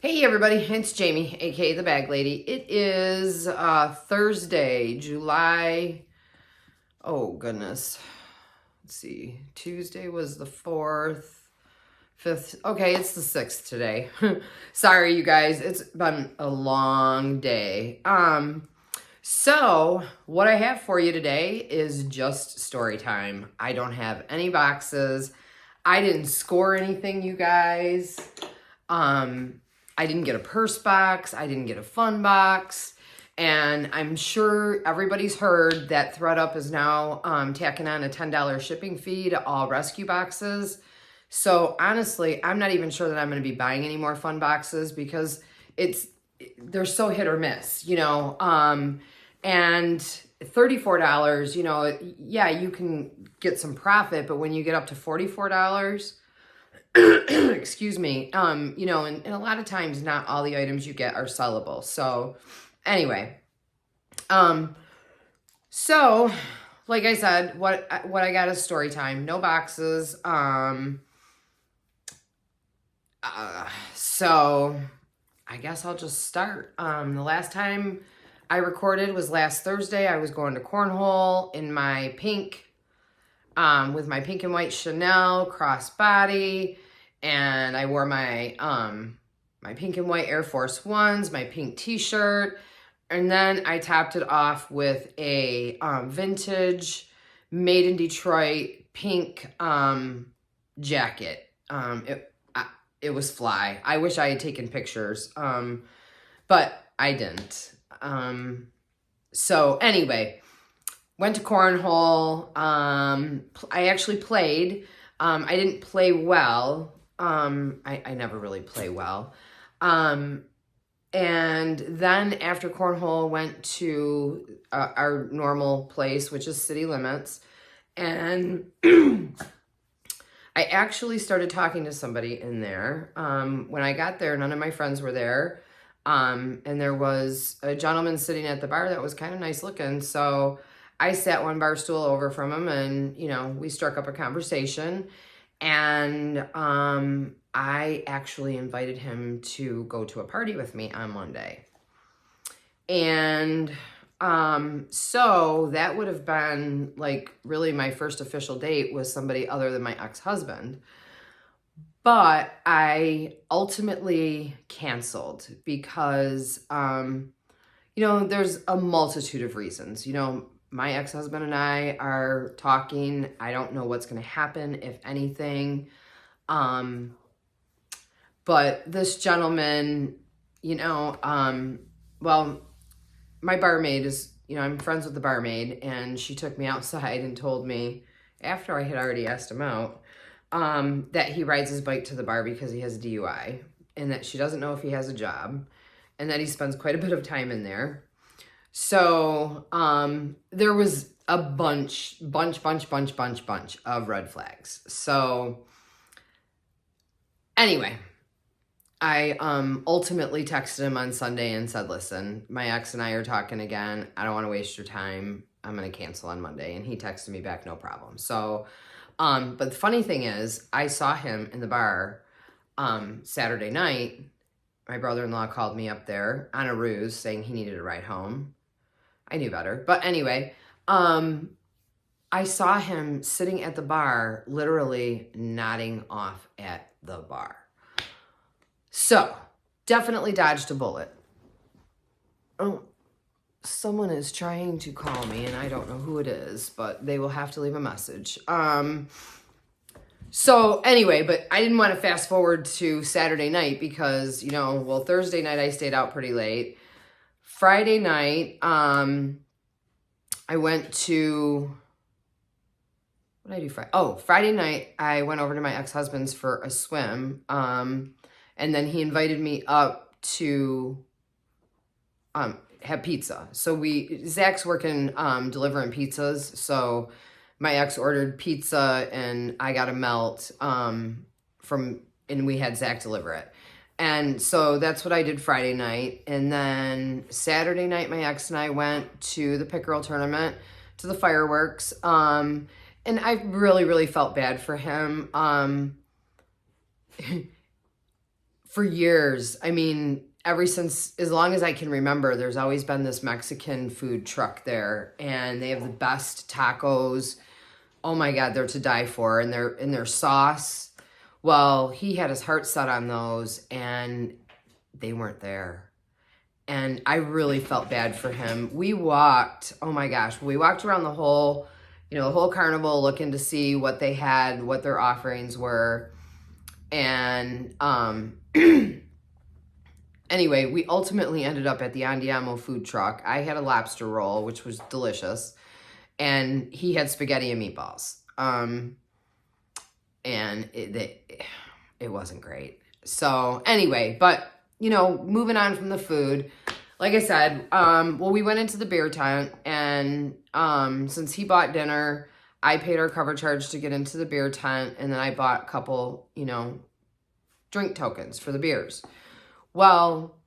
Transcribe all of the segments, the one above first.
Hey everybody, it's Jamie, aka the Bag Lady. It is Thursday, July. Oh goodness. Let's see. Tuesday was the 4th, 5th. Okay, it's the 6th today. Sorry, you guys. It's been a long day. So what I have for you today is just story time. I don't have any boxes. I didn't score anything, you guys. I didn't get a purse box. I didn't get a fun box. And I'm sure everybody's heard that ThredUp is now tacking on a $10 shipping fee to all rescue boxes. So honestly, I'm not even sure that I'm going to be buying any more fun boxes because they're so hit or miss, and $34, yeah, you can get some profit, but when you get up to $44, excuse me, and a lot of times not all the items you get are sellable. So anyway, so like I said, what I got is story time, no boxes. So I guess I'll just start. The last time I recorded was last Thursday. I was going to cornhole in my pink, with my pink and white Chanel crossbody, and I wore my my pink and white Air Force Ones, my pink t-shirt, and then I topped it off with a vintage, made in Detroit pink jacket. It was fly. I wish I had taken pictures, but I didn't. So anyway, went to cornhole. I actually played. I didn't play well. I never really play well. And then after cornhole, went to our normal place, which is City Limits. And I actually started talking to somebody in there. When I got there, none of my friends were there. And there was a gentleman sitting at the bar that was kind of nice looking. So I sat one bar stool over from him and, we struck up a conversation. And I actually invited him to go to a party with me on Monday. And so that would have been like really my first official date with somebody other than my ex-husband. But I ultimately canceled because, there's a multitude of reasons. My ex-husband and I are talking. I don't know what's going to happen, if anything. But this gentleman, well, my barmaid is, I'm friends with the barmaid, and she took me outside and told me, after I had already asked him out, that he rides his bike to the bar because he has a DUI, and that she doesn't know if he has a job, and that he spends quite a bit of time in there. So there was a bunch of red flags. So anyway, I ultimately texted him on Sunday and said, listen, my ex and I are talking again. I don't want to waste your time. I'm going to cancel on Monday. And he texted me back, no problem. So, but the funny thing is, I saw him in the bar Saturday night. My brother-in-law called me up there on a ruse saying he needed a ride home. I knew better. But anyway, I saw him sitting at the bar, literally nodding off at the bar. So, definitely dodged a bullet. Oh, someone is trying to call me, and I don't know who it is, but they will have to leave a message. So anyway, but I didn't want to fast forward to Saturday night because, Thursday night I stayed out pretty late. Friday night, I went to, what did I do Friday? Oh, Friday night, I went over to my ex-husband's for a swim. And then he invited me up to have pizza. So Zach's working delivering pizzas. So my ex ordered pizza and I got a melt and we had Zach deliver it. And so that's what I did Friday night. And then Saturday night, my ex and I went to the pickerel tournament, to the fireworks. And I really, really felt bad for him. for years. I mean, ever since, as long as I can remember, there's always been this Mexican food truck there, and they have the best tacos. Oh my God, they're to die for. And their sauce. Well, he had his heart set on those, and they weren't there. And I really felt bad for him. We walked, oh my gosh, we walked around the whole carnival looking to see what they had, what their offerings were. And anyway, we ultimately ended up at the Andiamo food truck. I had a lobster roll, which was delicious. And he had spaghetti and meatballs. And it wasn't great. So anyway, but moving on from the food, like I said, well, we went into the beer tent, and since he bought dinner, I paid our cover charge to get into the beer tent, and then I bought a couple, drink tokens for the beers. Well,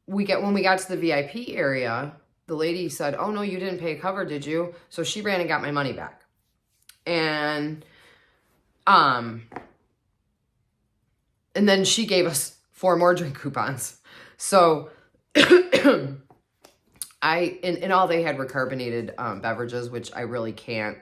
when we got to the VIP area, the lady said, "Oh no, you didn't pay a cover, did you?" So she ran and got my money back. And then she gave us 4 more drink coupons. So and all they had were carbonated beverages, which I really can't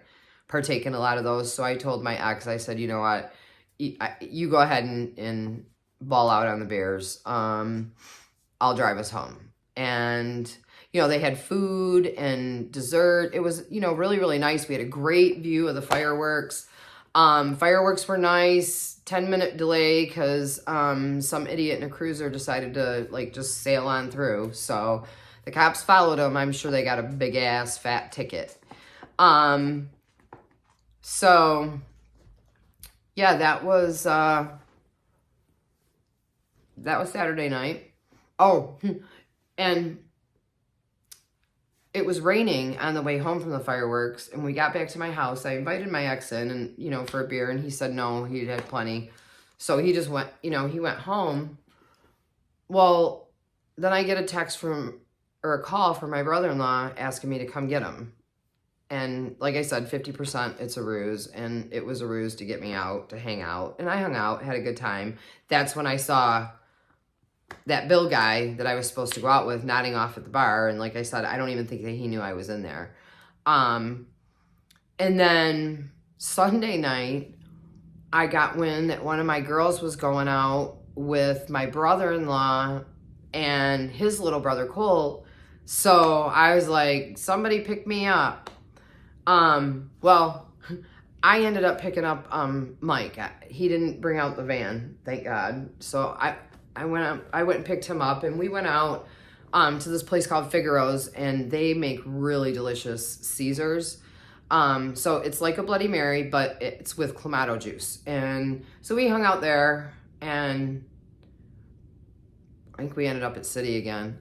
partake in a lot of those. So I told my ex, I said, you know what, you go ahead and ball out on the beers. I'll drive us home. And they had food and dessert. It was, really, really nice. We had a great view of the fireworks. Fireworks were nice. 10-minute delay because some idiot in a cruiser decided to just sail on through. So the cops followed them. I'm sure they got a big ass fat ticket. So yeah, that was Saturday night. Oh, and it was raining on the way home from the fireworks, and we got back to my house. I invited my ex in, and for a beer, and he said no, he had plenty. So he just went, he went home. Well, then I get a text or a call from my brother-in-law asking me to come get him. And like I said, 50% it's a ruse, and it was a ruse to get me out, to hang out. And I hung out, had a good time. That's when I saw that Bill guy that I was supposed to go out with nodding off at the bar. And like I said, I don't even think that he knew I was in there. And then Sunday night, I got wind that one of my girls was going out with my brother-in-law and his little brother, Cole. So I was like, somebody pick me up. Well, I ended up picking up Mike. He didn't bring out the van, thank God. So I went and picked him up, and we went out to this place called Figaro's, and they make really delicious Caesars. So it's like a Bloody Mary, but it's with Clamato juice. And so we hung out there, and I think we ended up at City again.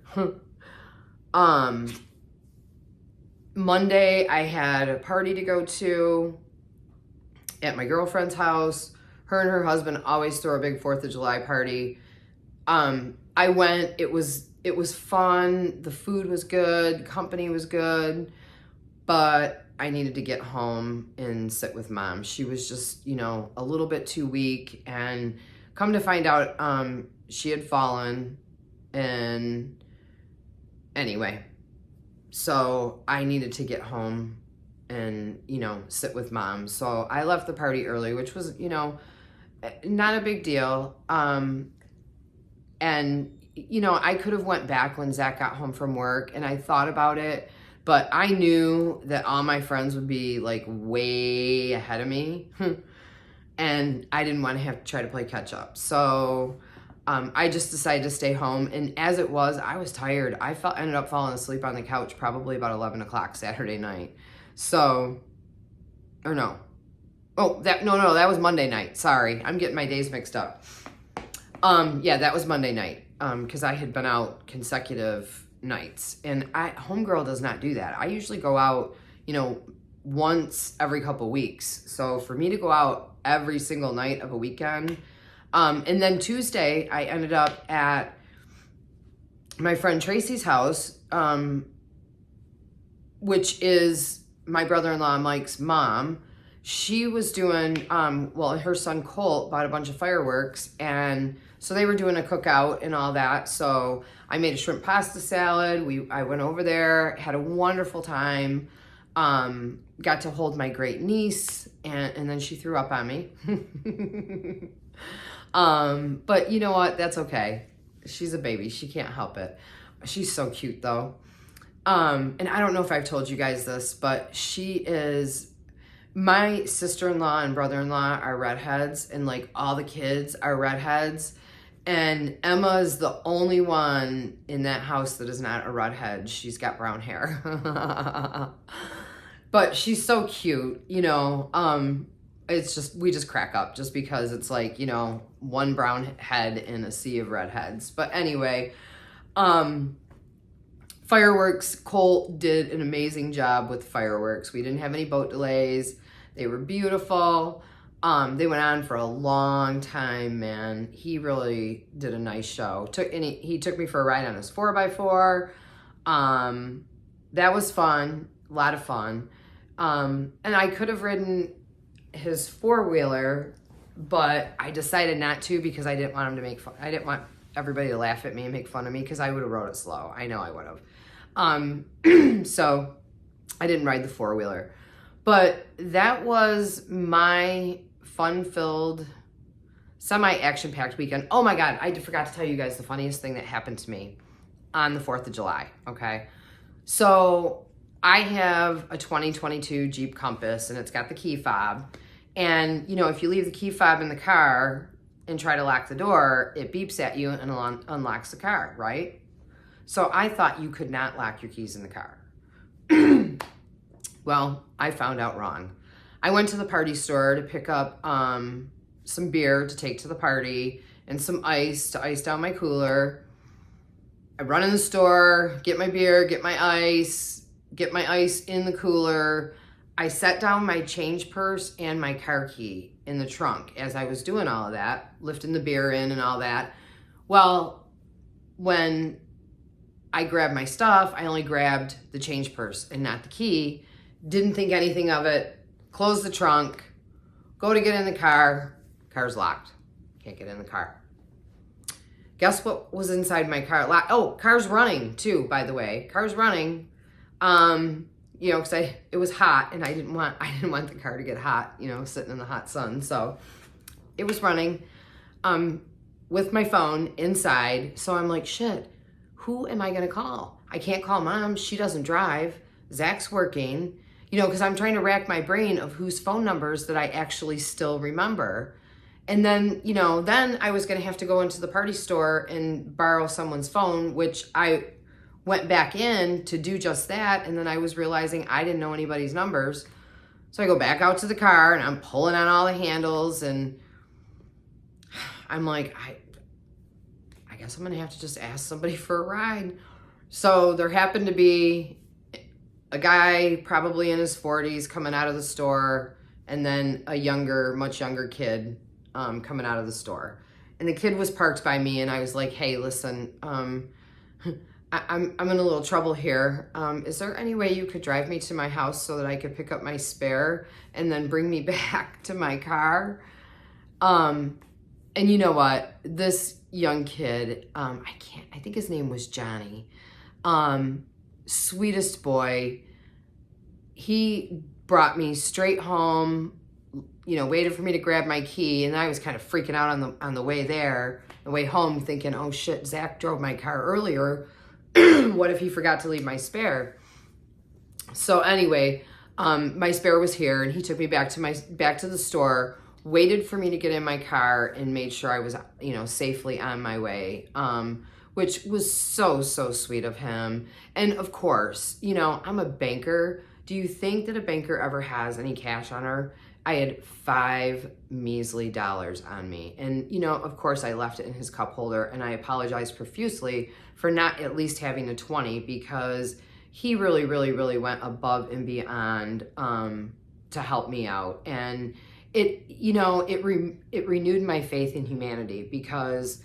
Monday, I had a party to go to at my girlfriend's house. Her and her husband always throw a big 4th of July party. I went, it was fun. The food was good. Company was good, but I needed to get home and sit with Mom. She was just, a little bit too weak, and come to find out, she had fallen. And anyway, so I needed to get home and, sit with Mom. So I left the party early, which was, not a big deal. And, I could have went back when Zach got home from work, and I thought about it, but I knew that all my friends would be way ahead of me. And I didn't want to have to try to play catch up. So I just decided to stay home. And as it was, I was tired. I ended up falling asleep on the couch probably about 11 o'clock Saturday night. So, or no. Oh, that was Monday night. Sorry, I'm getting my days mixed up. Yeah, that was Monday night, because I had been out consecutive nights, and homegirl does not do that. I usually go out, once every couple weeks. So for me to go out every single night of a weekend, and then Tuesday, I ended up at my friend Tracy's house, which is my brother-in-law Mike's mom. She was doing, her son Colt bought a bunch of fireworks, and So they were doing a cookout and all that. So I made a shrimp pasta salad. I went over there, had a wonderful time. Got to hold my great niece, and then she threw up on me. But you know what? That's okay. She's a baby. She can't help it. She's so cute though. And I don't know if I've told you guys this, but my sister-in-law and brother-in-law are redheads, and like all the kids are redheads. And Emma is the only one in that house that is not a redhead. She's got brown hair. But she's so cute, you know. It's just, we just crack up just because it's like, you know, one brown head in a sea of redheads. But anyway, fireworks, Colt did an amazing job with fireworks. We didn't have any boat delays. They were beautiful. They went on for a long time, man. He really did a nice show. He took me for a ride on his 4x4. That was fun, a lot of fun. And I could have ridden his 4-wheeler, but I decided not to because I didn't want him to make fun. I didn't want everybody to laugh at me and make fun of me because I would have rode it slow. I know I would have. So I didn't ride the 4-wheeler. But that was my fun-filled, semi-action-packed weekend. Oh my God, I forgot to tell you guys the funniest thing that happened to me on the 4th of July, okay? So I have a 2022 Jeep Compass, and it's got the key fob. And, you know, if you leave the key fob in the car and try to lock the door, it beeps at you and unlocks the car, right? So I thought you could not lock your keys in the car. Well, I found out wrong. I went to the party store to pick up some beer to take to the party and some ice to ice down my cooler. I run in the store, get my beer, get my ice in the cooler. I set down my change purse and my car key in the trunk as I was doing all of that, lifting the beer in and all that. Well, when I grabbed my stuff, I only grabbed the change purse and not the key. Didn't think anything of it. Closed the trunk. Go to get in the car. Car's locked. Can't get in the car. Guess what was inside my car? Oh, car's running too, by the way. Car's running. You know, because it was hot and I didn't want the car to get hot, you know, sitting in the hot sun. So it was running with my phone inside. So I'm like, shit, who am I going to call? I can't call mom. She doesn't drive. Zach's working, you know, because I'm trying to rack my brain of whose phone numbers that I actually still remember. And then, you know, then I was going to have to go into the party store and borrow someone's phone, which I went back in to do just that. And then I was realizing I didn't know anybody's numbers. So I go back out to the car and I'm pulling on all the handles and I'm like, I guess I'm going to have to just ask somebody for a ride. So there happened to be a guy probably in his 40s coming out of the store, and then a much younger kid coming out of the store. And the kid was parked by me and I was like, hey, listen, I'm in a little trouble here. Is there any way you could drive me to my house so that I could pick up my spare and then bring me back to my car? And you know what? This young kid, I think his name was Johnny. Sweetest boy. He brought me straight home, you know, waited for me to grab my key. And I was kind of freaking out on the way home, thinking, oh shit, Zach drove my car earlier. What if he forgot to leave my spare? So anyway, my spare was here and he took me back to the store, waited for me to get in my car and made sure I was, you know, safely on my way. Which was so sweet of him. And of course, you know, I'm a banker. Do you think that a banker ever has any cash on her? I had $5 measly on me. And, you know, of course I left it in his cup holder and I apologized profusely for not at least having the 20 because he really went above and beyond to help me out. And it, you know, it renewed my faith in humanity because,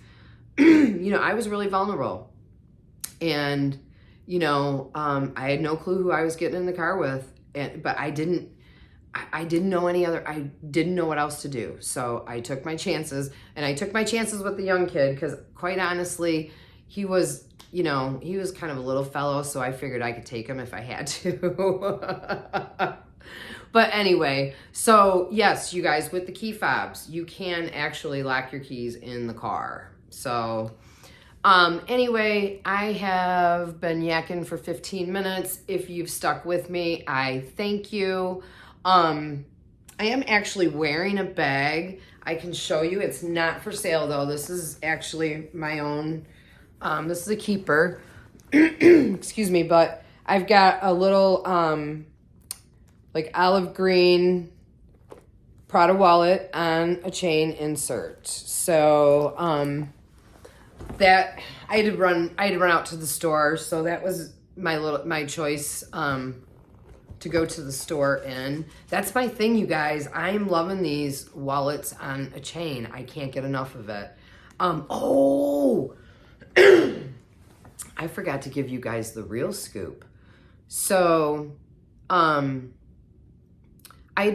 you know, I was really vulnerable and, you know, I had no clue who I was getting in the car with, but I didn't I didn't know I didn't know what else to do. So I took my chances, and I took my chances with the young kid because quite honestly, he was, he was kind of a little fellow. So I figured I could take him if I had to. But anyway, so yes, you guys, with the key fobs, you can actually lock your keys in the car. So anyway, I have been yakking for 15 minutes. If you've stuck with me, I thank you. I am actually wearing a bag. I can show you. It's not for sale though. This is actually my own. This is a keeper. Excuse me, but I've got a little like olive green Prada wallet on a chain insert. So that I had to run out to the store, so that was my choice to go to the store in. That's my thing, you guys. I am loving these wallets on a chain. I can't get enough of it. Oh, I forgot to give you guys the real scoop. So, I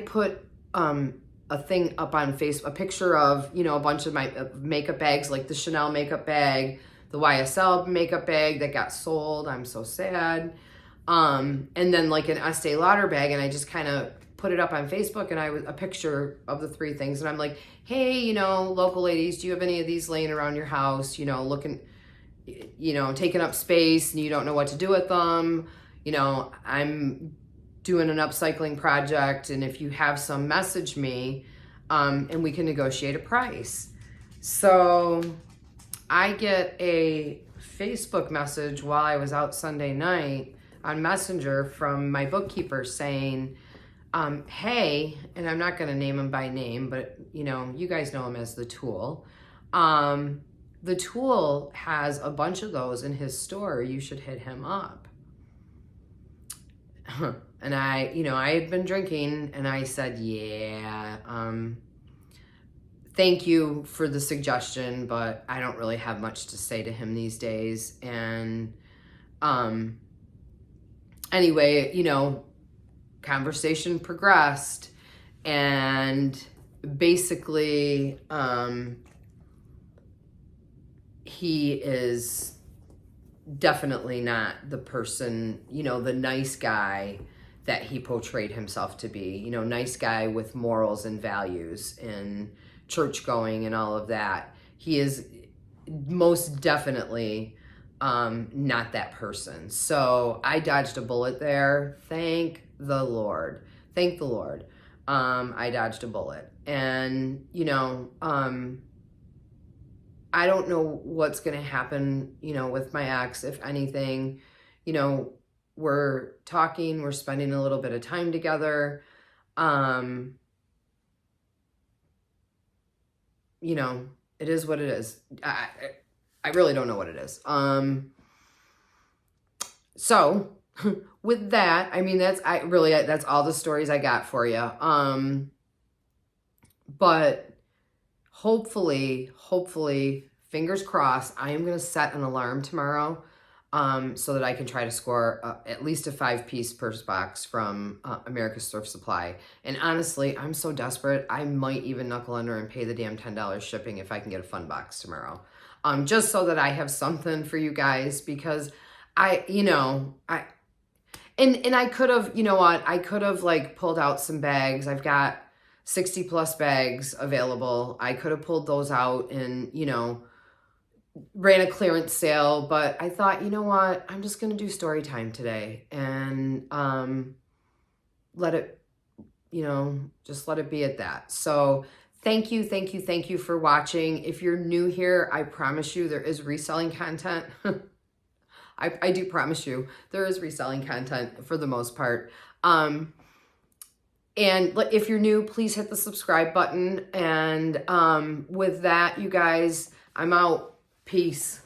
put a thing up on Facebook, a picture of, a bunch of my makeup bags, like the Chanel makeup bag, the YSL makeup bag that got sold. I'm so sad. And then like an Estee Lauder bag, and I just kind of put it up on Facebook, and a picture of the three things, and I'm like, hey, local ladies, do you have any of these laying around your house, looking, taking up space, and you don't know what to do with them? I'm doing an upcycling project, and if you have some, message me, and we can negotiate a price. So I get a Facebook message while I was out Sunday night on Messenger from my bookkeeper saying, hey, and I'm not going to name him by name, but you guys know him as the Tool. The Tool has a bunch of those in his store. You should hit him up. And I had been drinking, and I said, yeah, thank you for the suggestion, but I don't really have much to say to him these days. And anyway, conversation progressed, and basically he is definitely not the person, the nice guy that he portrayed himself to be, nice guy with morals and values and church going and all of that. He is most definitely not that person. So I dodged a bullet there. Thank the Lord. Thank the Lord. I dodged a bullet. And, I don't know what's going to happen, with my ex, if anything. We're talking, we're spending a little bit of time together. It is what it is. I really don't know what it is. So with that, that's all the stories I got for you. But hopefully, fingers crossed, I am going to set an alarm tomorrow, so that I can try to score at least a 5-piece purse box from America's Thrift Supply. And honestly, I'm so desperate, I might even knuckle under and pay the damn $10 shipping if I can get a fun box tomorrow. Just so that I have something for you guys, because I could have, I could have like pulled out some bags. I've got 60 plus bags available. I could have pulled those out and, ran a clearance sale, but I thought, I'm just going to do story time today, and let it, just let it be at that. So thank you for watching. If you're new here, I promise you there is reselling content. I do promise you there is reselling content for the most part. And if you're new, please hit the subscribe button. And with that, you guys, I'm out. Peace.